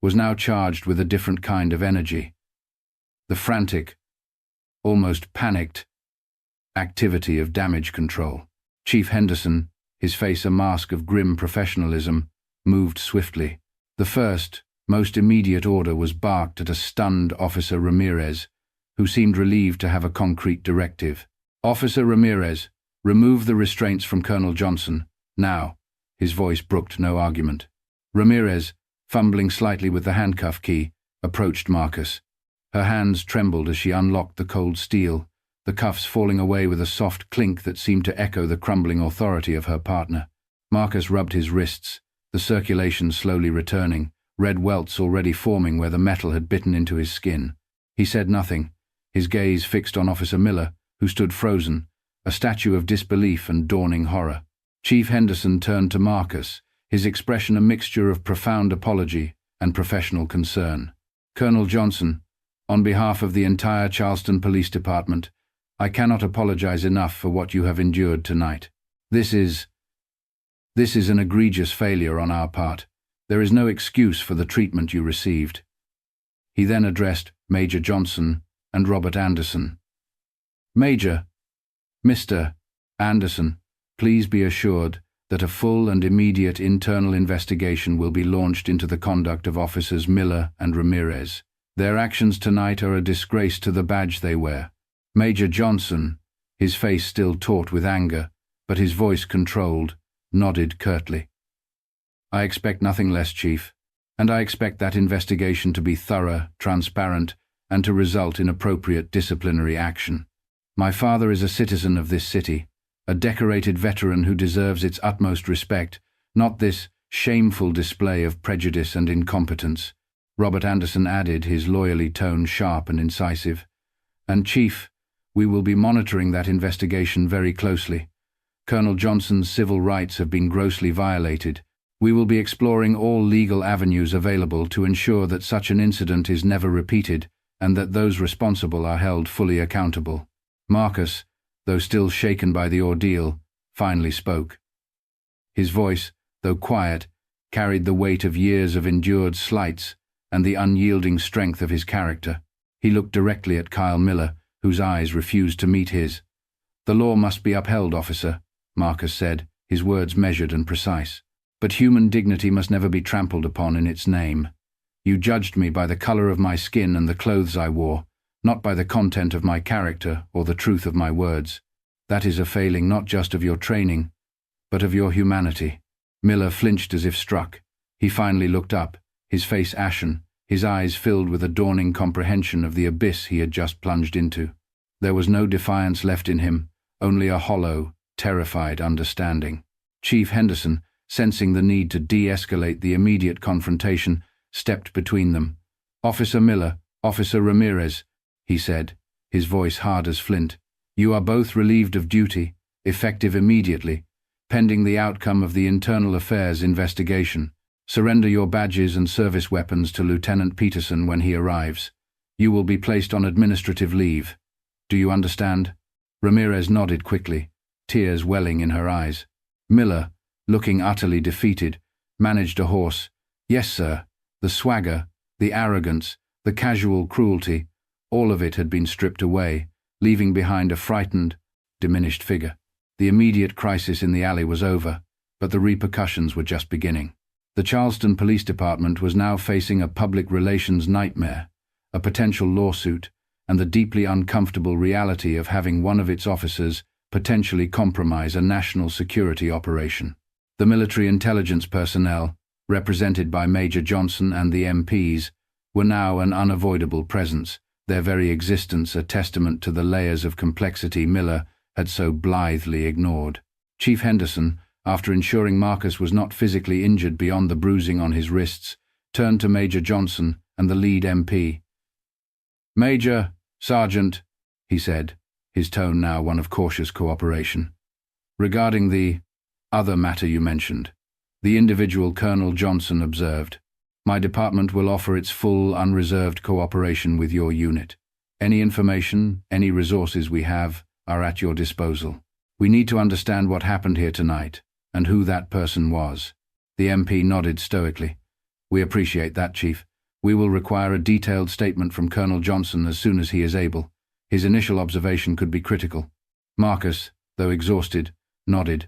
was now charged with a different kind of energy. The frantic, almost panicked, activity of damage control. Chief Henderson, his face a mask of grim professionalism, moved swiftly. The first, most immediate order was barked at a stunned Officer Ramirez, who seemed relieved to have a concrete directive. "Officer Ramirez, remove the restraints from Colonel Johnson, now." His voice brooked no argument. Ramirez, fumbling slightly with the handcuff key, approached Marcus. Her hands trembled as she unlocked the cold steel, the cuffs falling away with a soft clink that seemed to echo the crumbling authority of her partner. Marcus rubbed his wrists, the circulation slowly returning, red welts already forming where the metal had bitten into his skin. He said nothing, his gaze fixed on Officer Miller, who stood frozen, a statue of disbelief and dawning horror. Chief Henderson turned to Marcus, his expression a mixture of profound apology and professional concern. "Colonel Johnson, on behalf of the entire Charleston Police Department, I cannot apologize enough for what you have endured tonight. This is an egregious failure on our part. There is no excuse for the treatment you received." He then addressed Major Johnson and Robert Anderson. "Major, Mr. Anderson, please be assured that a full and immediate internal investigation will be launched into the conduct of Officers Miller and Ramirez. Their actions tonight are a disgrace to the badge they wear." Major Johnson, his face still taut with anger, but his voice controlled, nodded curtly. "I expect nothing less, Chief, and I expect that investigation to be thorough, transparent, and to result in appropriate disciplinary action. My father is a citizen of this city, a decorated veteran who deserves its utmost respect, not this shameful display of prejudice and incompetence." Robert Anderson added, his lawyerly tone sharp and incisive. "And Chief, we will be monitoring that investigation very closely. Colonel Johnson's civil rights have been grossly violated. We will be exploring all legal avenues available to ensure that such an incident is never repeated and that those responsible are held fully accountable." Marcus, though still shaken by the ordeal, finally spoke. His voice, though quiet, carried the weight of years of endured slights and the unyielding strength of his character. He looked directly at Kyle Miller, whose eyes refused to meet his. "The law must be upheld, officer," Marcus said, his words measured and precise. "But human dignity must never be trampled upon in its name. You judged me by the color of my skin and the clothes I wore, not by the content of my character or the truth of my words. That is a failing not just of your training, but of your humanity." Miller flinched as if struck. He finally looked up, his face ashen, his eyes filled with a dawning comprehension of the abyss he had just plunged into. There was no defiance left in him, only a hollow, terrified understanding. Chief Henderson, sensing the need to de-escalate the immediate confrontation, stepped between them. "Officer Miller, Officer Ramirez," he said, his voice hard as flint. "You are both relieved of duty, effective immediately, pending the outcome of the internal affairs investigation. Surrender your badges and service weapons to Lieutenant Peterson when he arrives. You will be placed on administrative leave. Do you understand?" Ramirez nodded quickly, tears welling in her eyes. Miller, looking utterly defeated, managed a hoarse, "Yes, sir." The swagger, the arrogance, the casual cruelty, all of it had been stripped away, leaving behind a frightened, diminished figure. The immediate crisis in the alley was over, but the repercussions were just beginning. The Charleston Police Department was now facing a public relations nightmare, a potential lawsuit, and the deeply uncomfortable reality of having one of its officers potentially compromise a national security operation. The military intelligence personnel, represented by Major Johnson and the MPs, were now an unavoidable presence, their very existence a testament to the layers of complexity Miller had so blithely ignored. Chief Henderson, after ensuring Marcus was not physically injured beyond the bruising on his wrists, turned to Major Johnson and the lead MP. "Major, Sergeant," he said, his tone now one of cautious cooperation. "Regarding the other matter you mentioned," the individual Colonel Johnson observed, "my department will offer its full, unreserved cooperation with your unit. Any information, any resources we have, are at your disposal. We need to understand what happened here tonight, and who that person was." The MP nodded stoically. "We appreciate that, Chief. We will require a detailed statement from Colonel Johnson as soon as he is able. His initial observation could be critical." Marcus, though exhausted, nodded.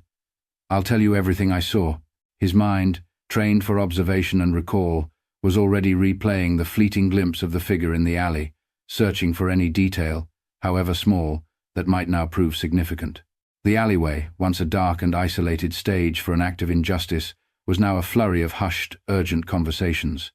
"I'll tell you everything I saw." His mind, trained for observation and recall, was already replaying the fleeting glimpse of the figure in the alley, searching for any detail, however small, that might now prove significant. The alleyway, once a dark and isolated stage for an act of injustice, was now a flurry of hushed, urgent conversations.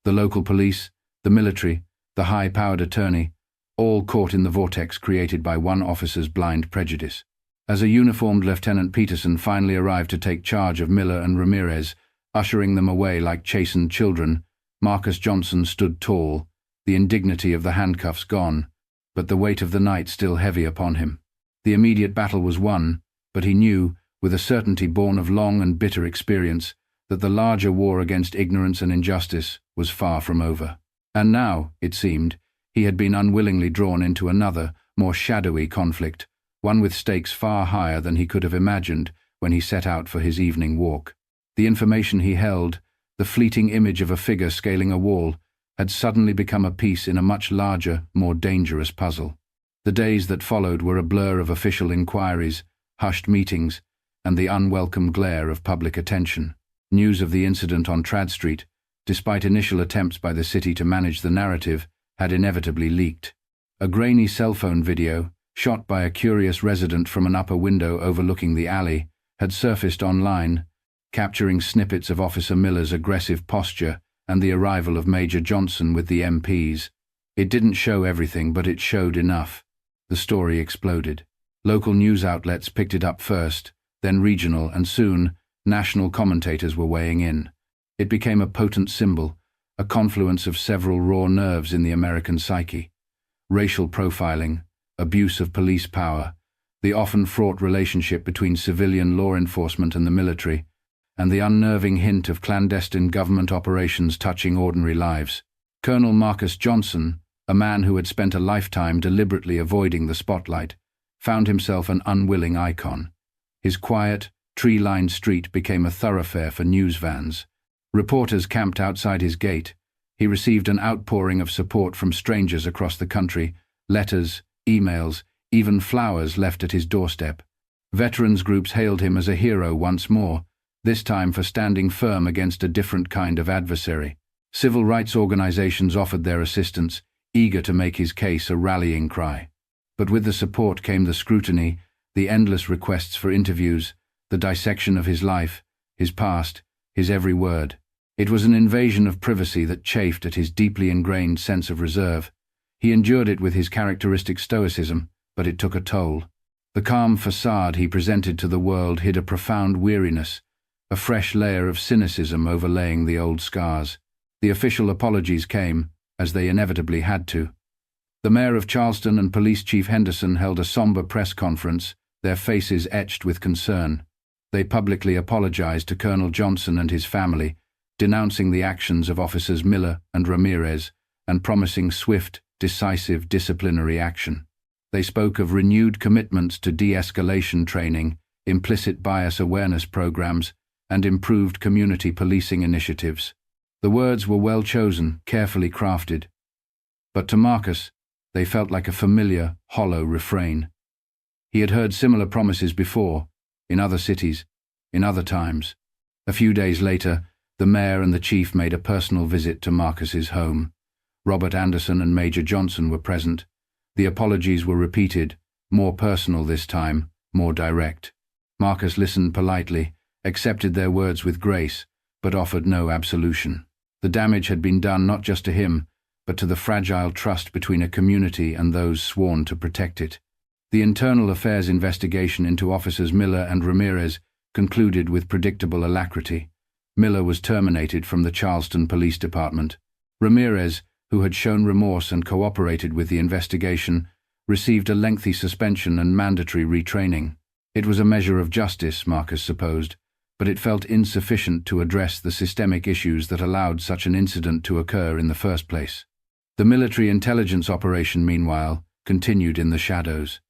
The local police, the military, the high-powered attorney, all caught in the vortex created by one officer's blind prejudice. As a uniformed Lieutenant Peterson finally arrived to take charge of Miller and Ramirez, ushering them away like chastened children, Marcus Johnson stood tall, the indignity of the handcuffs gone, but the weight of the night still heavy upon him. The immediate battle was won, but he knew, with a certainty born of long and bitter experience, that the larger war against ignorance and injustice was far from over. And now, it seemed, he had been unwillingly drawn into another, more shadowy conflict, one with stakes far higher than he could have imagined when he set out for his evening walk. The information he held, the fleeting image of a figure scaling a wall, had suddenly become a piece in a much larger, more dangerous puzzle. The days that followed were a blur of official inquiries, hushed meetings, and the unwelcome glare of public attention. News of the incident on Trad Street, despite initial attempts by the city to manage the narrative, had inevitably leaked. A grainy cell phone video, shot by a curious resident from an upper window overlooking the alley, had surfaced online, capturing snippets of Officer Miller's aggressive posture and the arrival of Major Johnson with the MPs. It didn't show everything, but it showed enough. The story exploded. Local news outlets picked it up first, then regional, and soon, national commentators were weighing in. It became a potent symbol, a confluence of several raw nerves in the American psyche. Racial profiling, abuse of police power, the often fraught relationship between civilian law enforcement and the military, and the unnerving hint of clandestine government operations touching ordinary lives. Colonel Marcus Johnson, a man who had spent a lifetime deliberately avoiding the spotlight, found himself an unwilling icon. His quiet, tree-lined street became a thoroughfare for news vans. Reporters camped outside his gate. He received an outpouring of support from strangers across the country, letters, emails, even flowers left at his doorstep. Veterans groups hailed him as a hero once more, this time for standing firm against a different kind of adversary. Civil rights organizations offered their assistance, eager to make his case a rallying cry. But with the support came the scrutiny, the endless requests for interviews, the dissection of his life, his past, his every word. It was an invasion of privacy that chafed at his deeply ingrained sense of reserve. He endured it with his characteristic stoicism, but it took a toll. The calm facade he presented to the world hid a profound weariness, a fresh layer of cynicism overlaying the old scars. The official apologies came, as they inevitably had to. The mayor of Charleston and Police Chief Henderson held a somber press conference, their faces etched with concern. They publicly apologized to Colonel Johnson and his family, denouncing the actions of Officers Miller and Ramirez, and promising swift, decisive disciplinary action. They spoke of renewed commitments to de-escalation training, implicit bias awareness programs, and improved community policing initiatives. The words were well chosen, carefully crafted. But to Marcus, they felt like a familiar, hollow refrain. He had heard similar promises before, in other cities, in other times. A few days later, the mayor and the chief made a personal visit to Marcus's home. Robert Anderson and Major Johnson were present. The apologies were repeated, more personal this time, more direct. Marcus listened politely, accepted their words with grace, but offered no absolution. The damage had been done not just to him, but to the fragile trust between a community and those sworn to protect it. The internal affairs investigation into Officers Miller and Ramirez concluded with predictable alacrity. Miller was terminated from the Charleston Police Department. Ramirez, who had shown remorse and cooperated with the investigation, received a lengthy suspension and mandatory retraining. It was a measure of justice, Marcus supposed, but it felt insufficient to address the systemic issues that allowed such an incident to occur in the first place. The military intelligence operation, meanwhile, continued in the shadows.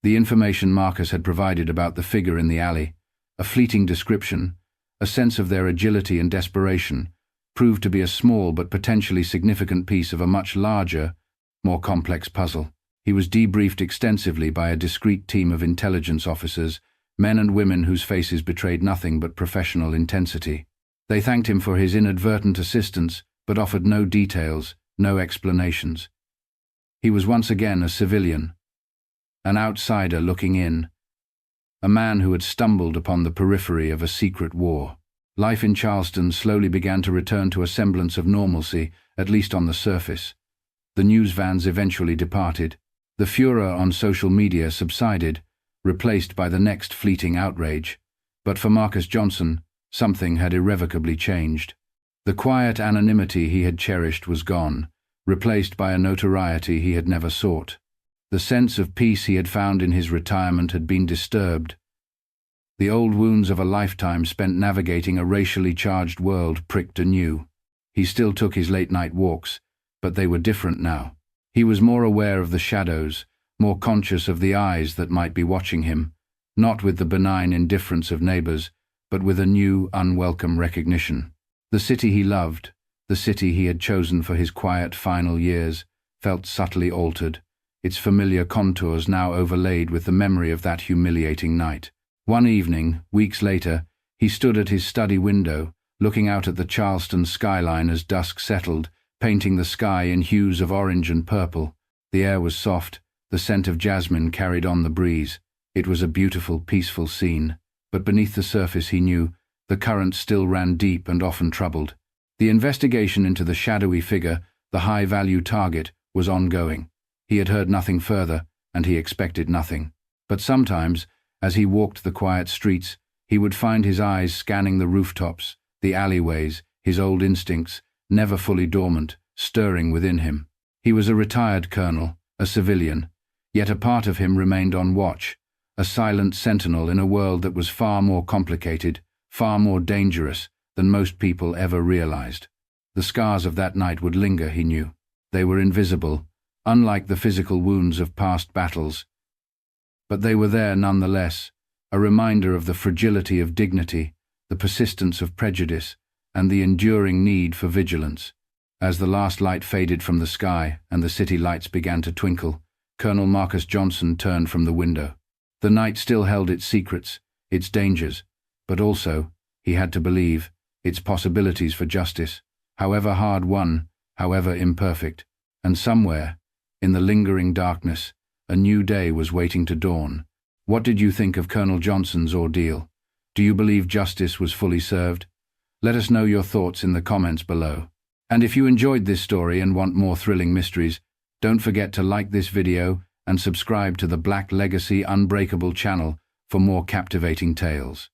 The information Marcus had provided about the figure in the alley, a fleeting description, a sense of their agility and desperation, proved to be a small but potentially significant piece of a much larger, more complex puzzle. He was debriefed extensively by a discreet team of intelligence officers, men and women whose faces betrayed nothing but professional intensity. They thanked him for his inadvertent assistance, but offered no details, no explanations. He was once again a civilian, an outsider looking in, a man who had stumbled upon the periphery of a secret war. Life in Charleston slowly began to return to a semblance of normalcy, at least on the surface. The news vans eventually departed. The furor on social media subsided, replaced by the next fleeting outrage. But for Marcus Johnson, something had irrevocably changed. The quiet anonymity he had cherished was gone, replaced by a notoriety he had never sought. The sense of peace he had found in his retirement had been disturbed. The old wounds of a lifetime spent navigating a racially charged world pricked anew. He still took his late-night walks, but they were different now. He was more aware of the shadows, more conscious of the eyes that might be watching him, not with the benign indifference of neighbors, but with a new, unwelcome recognition. The city he loved, the city he had chosen for his quiet final years, felt subtly altered, its familiar contours now overlaid with the memory of that humiliating night. One evening, weeks later, he stood at his study window, looking out at the Charleston skyline as dusk settled, painting the sky in hues of orange and purple. The air was soft, the scent of jasmine carried on the breeze. It was a beautiful, peaceful scene, but beneath the surface he knew, the current still ran deep and often troubled. The investigation into the shadowy figure, the high-value target, was ongoing. He had heard nothing further, and he expected nothing. But sometimes, as he walked the quiet streets, he would find his eyes scanning the rooftops, the alleyways, his old instincts, never fully dormant, stirring within him. He was a retired colonel, a civilian, yet a part of him remained on watch, a silent sentinel in a world that was far more complicated, far more dangerous than most people ever realized. The scars of that night would linger, he knew. They were invisible, unlike the physical wounds of past battles. But they were there nonetheless, a reminder of the fragility of dignity, the persistence of prejudice, and the enduring need for vigilance. As the last light faded from the sky and the city lights began to twinkle, Colonel Marcus Johnson turned from the window. The night still held its secrets, its dangers, but also, he had to believe, its possibilities for justice, however hard-won, however imperfect. And somewhere, in the lingering darkness, a new day was waiting to dawn. What did you think of Colonel Johnson's ordeal? Do you believe justice was fully served? Let us know your thoughts in the comments below. And if you enjoyed this story and want more thrilling mysteries, don't forget to like this video and subscribe to the Black Legacy Unbreakable channel for more captivating tales.